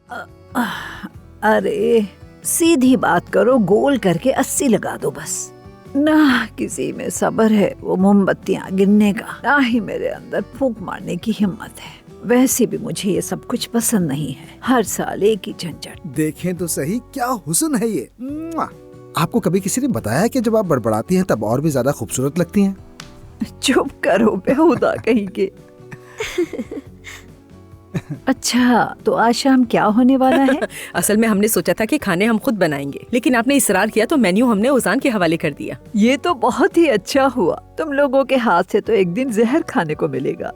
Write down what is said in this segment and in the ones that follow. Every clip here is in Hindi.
अरे सीधी बात करो, गोल करके 80 लगा दो बस। ना किसी में सब्र है वो मोमबत्तियां गिनने का, ना ही मेरे अंदर फूंक मारने की हिम्मत है। वैसे भी मुझे ये सब कुछ पसंद नहीं है, हर साल एक ही झंझट। देखें तो सही, क्या हुस्न है ये। मुआ। आपको कभी किसी ने बताया है कि जब आप बड़बड़ाती हैं तब और भी ज्यादा खूबसूरत लगती हैं? चुप करो बेहुदा कहीं के। अच्छा, तो आज शाम क्या होने वाला है? असल में हमने सोचा था कि खाने हम खुद बनाएंगे, लेकिन आपने इसरार किया तो मेन्यू हमने उजान के हवाले कर दिया। ये तो बहुत ही अच्छा हुआ, तुम लोगों के हाथ से तो एक दिन जहर खाने को मिलेगा।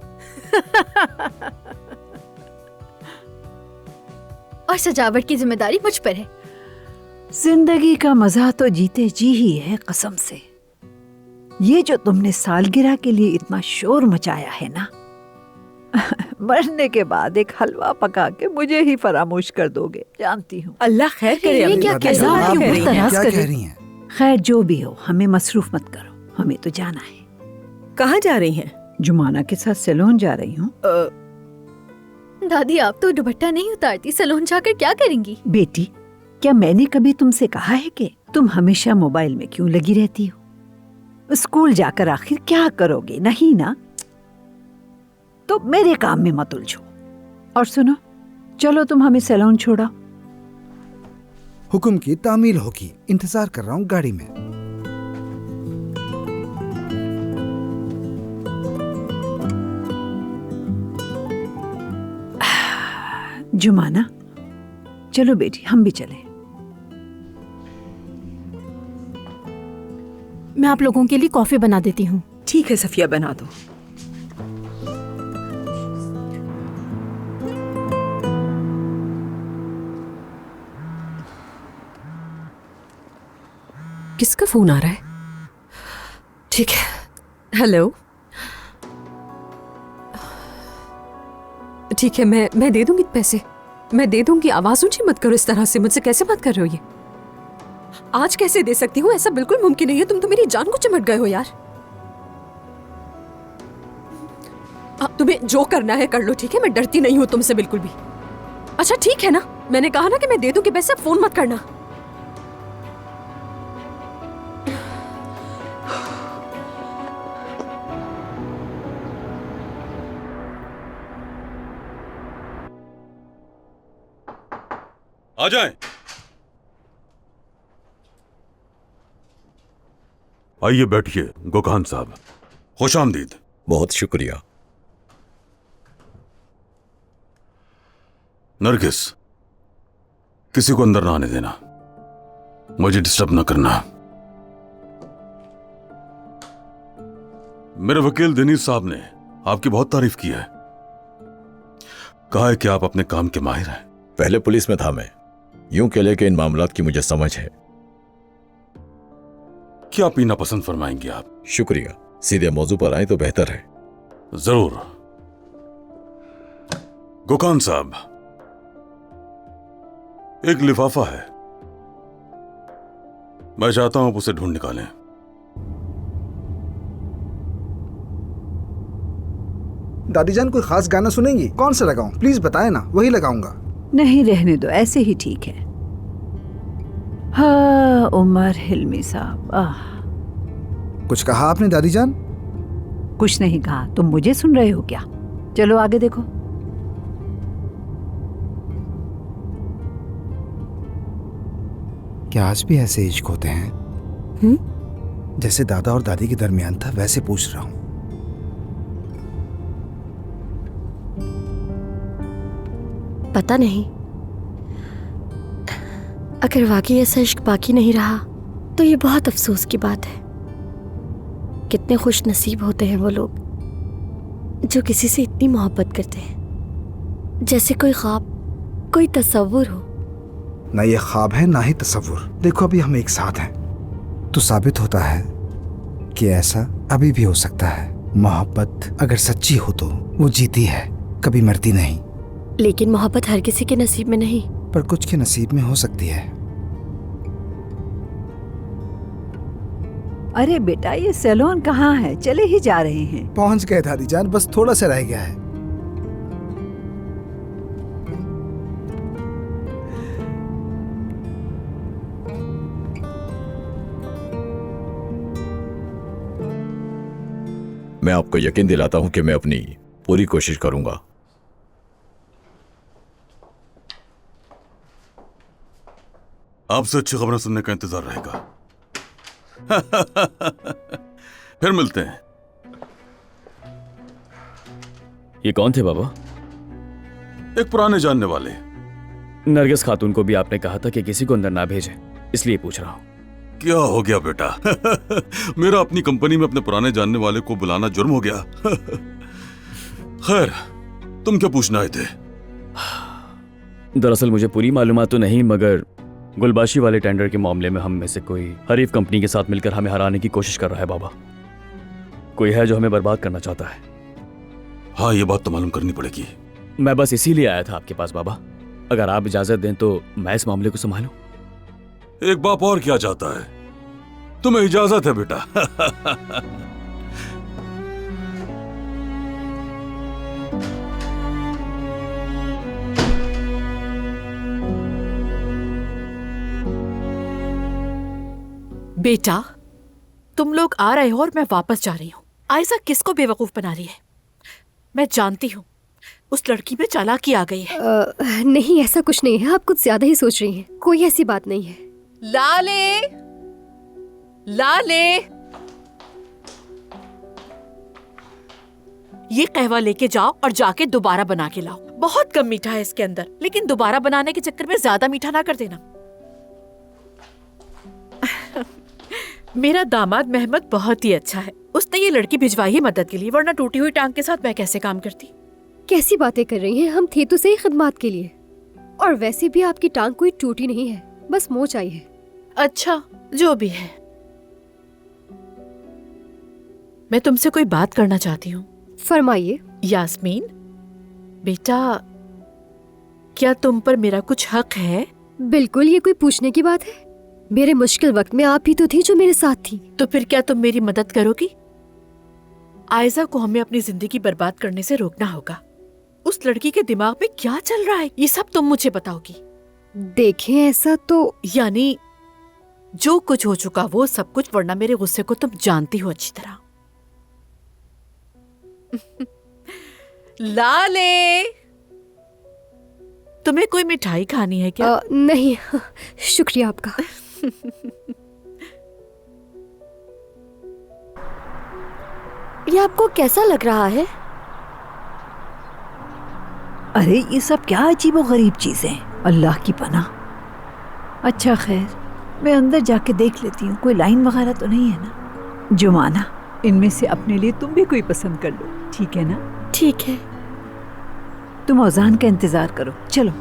और सजावट की जिम्मेदारी मुझ पर है। जिंदगी का मजा तो जीते जी ही है कसम से। ये जो तुमने सालगिरह के लिए इतना शोर मचाया है ना, मरने के बाद एक हलवा पका के मुझे ही फरामोश कर दोगे, जानती हूँ। अल्लाह खैर करे। ये अम्मी, क्या कैसा कह रही आप हैं? कह रही हैं? तरास क्या करे। कह रही हैं? खैर जो भी हो, हमें मसरूफ मत करो, हमें तो जाना है। कहाँ जा रही हैं? जुमाना के साथ सैलून जा रही हूँ। दादी आप तो दुपट्टा नहीं उतारती, सैलून जाकर क्या करेंगी? बेटी, क्या मैंने कभी तुमसे कहा है कि तुम हमेशा मोबाइल में क्यों लगी रहती हो? स्कूल जाकर आखिर क्या करोगे? नहीं ना, तो मेरे काम में मत उलझो। और सुनो, चलो तुम हमें सैलून छोड़ो। हुक्म की तामील होगी, इंतजार कर रहा हूँ गाड़ी में। जुमाना, चलो बेटी हम भी चलें। मैं आप लोगों के लिए कॉफी बना देती हूँ। ठीक है सफिया, बना दो। किसका फोन आ रहा है? ठीक है, हेलो। ठीक है, मैं दे दूंगी पैसे, मैं दे दूंगी। आवाज ऊंची मत करो इस तरह से, मुझसे कैसे बात कर रहे हो? ये आज कैसे दे सकती हूँ? ऐसा बिल्कुल मुमकिन नहीं है, तुम तो मेरी जान को चिमट गए हो यार। तुम्हें जो करना है कर लो, ठीक है? मैं डरती नहीं हूँ तुमसे बिल्कुल भी। अच्छा ठीक है ना, मैंने कहा ना कि मैं दे दूंगी पैसे, अब फोन मत करना। आ जाएं। आइए बैठिए गोकान साहब, खुशामदीद। बहुत शुक्रिया। नरगिस, किसी को अंदर ना आने देना, मुझे डिस्टर्ब ना करना। मेरे वकील दिनीश साहब ने आपकी बहुत तारीफ की है, कहा है कि आप अपने काम के माहिर हैं। पहले पुलिस में था मैं, यूं कह ले कि इन मामलात की मुझे समझ है। क्या पीना पसंद फरमाएंगे आप? शुक्रिया, सीधे मौजू पर आए तो बेहतर है। जरूर। गोकान साहब, एक लिफाफा है, मैं चाहता हूं आप उसे ढूंढ निकालें। दादी जान कोई खास गाना सुनेंगी? कौन सा लगाऊं? प्लीज बताएं ना, वही लगाऊंगा। नहीं रहने दो, ऐसे ही ठीक है। हाँ उमर हिल्मी साहब। कुछ कहा आपने दादी जान? कुछ नहीं कहा, तुम मुझे सुन रहे हो क्या? चलो आगे देखो। क्या आज भी ऐसे इश्क होते हैं? जैसे दादा और दादी के दरमियान था, वैसे पूछ रहा हूं। पता नहीं, अगर वाकई ऐसा इश्क बाकी नहीं रहा तो ये बहुत अफसोस की बात है। कितने खुश नसीब होते हैं वो लोग जो किसी से इतनी मोहब्बत करते हैं, जैसे कोई ख्वाब, कोई तसव्वुर हो। ना ये ख्वाब है ना ही तसव्वुर। देखो अभी हम एक साथ हैं, तो साबित होता है कि ऐसा अभी भी हो सकता है। मोहब्बत अगर सच्ची हो तो वो जीती है, कभी मरती नहीं। लेकिन मोहब्बत हर किसी के नसीब में नहीं। पर कुछ के नसीब में हो सकती है। अरे बेटा, ये सैलून कहाँ है? चले ही जा रहे हैं। पहुंच गए दादी जान, बस थोड़ा सा रह गया है। मैं आपको यकीन दिलाता हूं कि मैं अपनी पूरी कोशिश करूंगा। आपसे अच्छी खबरें सुनने का इंतजार रहेगा। फिर मिलते हैं। ये कौन थे बाबा? एक पुराने जानने वाले। नरगिस खातून को भी आपने कहा था कि किसी को अंदर ना भेजे, इसलिए पूछ रहा हूं। क्या हो गया बेटा? मेरा अपनी कंपनी में अपने पुराने जानने वाले को बुलाना जुर्म हो गया। खैर, तुम क्या पूछना आए थे? दरअसल मुझे पूरी मालूमात तो नहीं, मगर गुलबाशी वाले टेंडर के मामले में हम में से कोई हरीफ कंपनी के साथ मिलकर हमें हराने की कोशिश कर रहा है बाबा। कोई है जो हमें बर्बाद करना चाहता है। हाँ, ये बात तो मालूम करनी पड़ेगी। मैं बस इसीलिए आया था आपके पास बाबा। अगर आप इजाजत दें तो मैं इस मामले को संभालूं। एक बाप और क्या चाहता है? तुम्हें इजाजत है बेटा। बेटा, तुम लोग आ रहे हो और मैं वापस जा रही हूँ। आयशा किसको बेवकूफ बना रही है? मैं जानती हूँ उस लड़की में चालाकी आ गई है। नहीं, ऐसा कुछ नहीं है। आप कुछ ज्यादा ही सोच रही हैं। कोई ऐसी बात नहीं है। लाले, लाले, ये कहवा लेके जाओ और जाके दोबारा बना के लाओ। बहुत कम मीठा है इसके अंदर, लेकिन दोबारा बनाने के चक्कर में ज्यादा मीठा ना कर देना। मेरा दामाद मेहमद बहुत ही अच्छा है। उसने ये लड़की भिजवाई है मदद के लिए, वरना टूटी हुई टांग के साथ मैं कैसे काम करती। कैसी बातें कर रही हैं? हम थे तो सही खिदमत के लिए। और वैसे भी आपकी टांग कोई टूटी नहीं है, बस मोच आई है। अच्छा, जो भी है। मैं तुमसे कोई बात करना चाहती हूँ। फरमाइए। यास्मीन बेटा, क्या तुम पर मेरा कुछ हक है? बिल्कुल, ये कोई पूछने की बात है? मेरे मुश्किल वक्त में आप ही तो थी जो मेरे साथ थी। तो फिर क्या तुम मेरी मदद करोगी? आयशा को हमें अपनी जिंदगी बर्बाद करने से रोकना होगा। उस लड़की के दिमाग में क्या चल रहा है, ये सब तुम मुझे बताओगी। देखें, ऐसा तो यानी जो कुछ हो चुका वो सब कुछ, वरना मेरे गुस्से को तुम जानती हो अच्छी तरह। लाले, तुम्हें कोई मिठाई खानी है क्या? नहीं, शुक्रिया आपका। ये आपको कैसा लग रहा है? अरे ये सब क्या अजीबो गरीब चीजें, अल्लाह की पनाह। अच्छा खैर, मैं अंदर जाके देख लेती हूँ, कोई लाइन वगैरह तो नहीं है ना। जुमाना, इनमें से अपने लिए तुम भी कोई पसंद कर लो, ठीक है ना? ठीक है। तुम अजान का इंतजार करो, चलो।